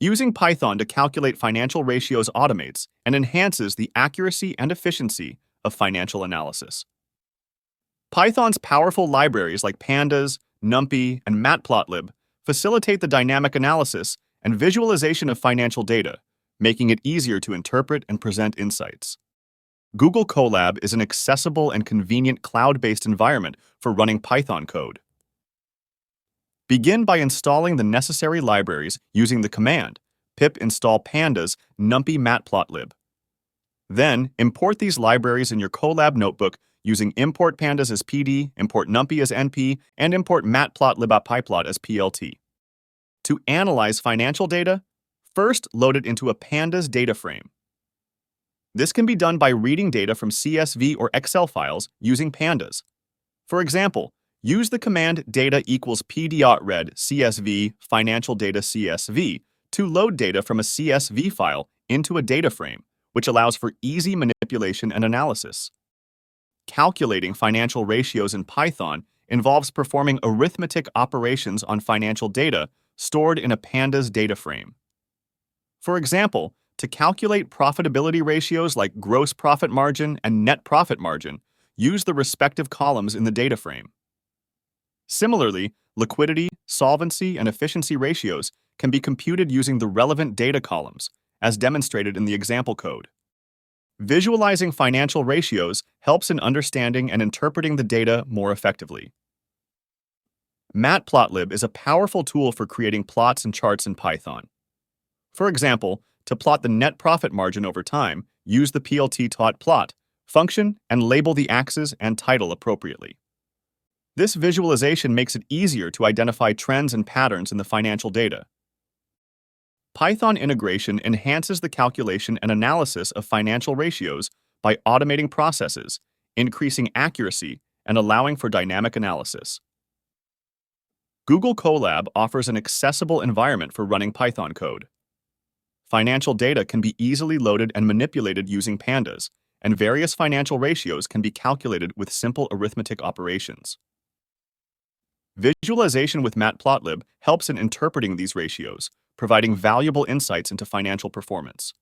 Using Python to calculate financial ratios automates and enhances the accuracy and efficiency of financial analysis. Python's powerful libraries like Pandas, NumPy, and Matplotlib facilitate the dynamic analysis and visualization of financial data, making it easier to interpret and present insights. Google Colab is an accessible and convenient cloud-based environment for running Python code. Begin by installing the necessary libraries using the command pip install pandas numpy matplotlib. Then, import these libraries in your Colab notebook using import pandas as PD, import numpy as NP, and import matplotlib.pyplot as PLT. To analyze financial data, first load it into a pandas data frame. This can be done by reading data from CSV or Excel files using pandas. For example, use the command data equals p.read CSV financial data CSV to load data from a CSV file into a data frame, which allows for easy manipulation and analysis. Calculating financial ratios in Python involves performing arithmetic operations on financial data stored in a pandas data frame. For example, to calculate profitability ratios like gross profit margin and net profit margin, use the respective columns in the data frame. Similarly, liquidity, solvency, and efficiency ratios can be computed using the relevant data columns, as demonstrated in the example code. Visualizing financial ratios helps in understanding and interpreting the data more effectively. Matplotlib is a powerful tool for creating plots and charts in Python. For example, to plot the net profit margin over time, use the plt.plot function and label the axes and title appropriately. This visualization makes it easier to identify trends and patterns in the financial data. Python integration enhances the calculation and analysis of financial ratios by automating processes, increasing accuracy, and allowing for dynamic analysis. Google Colab offers an accessible environment for running Python code. Financial data can be easily loaded and manipulated using pandas, and various financial ratios can be calculated with simple arithmetic operations. Visualization with Matplotlib helps in interpreting these ratios, providing valuable insights into financial performance.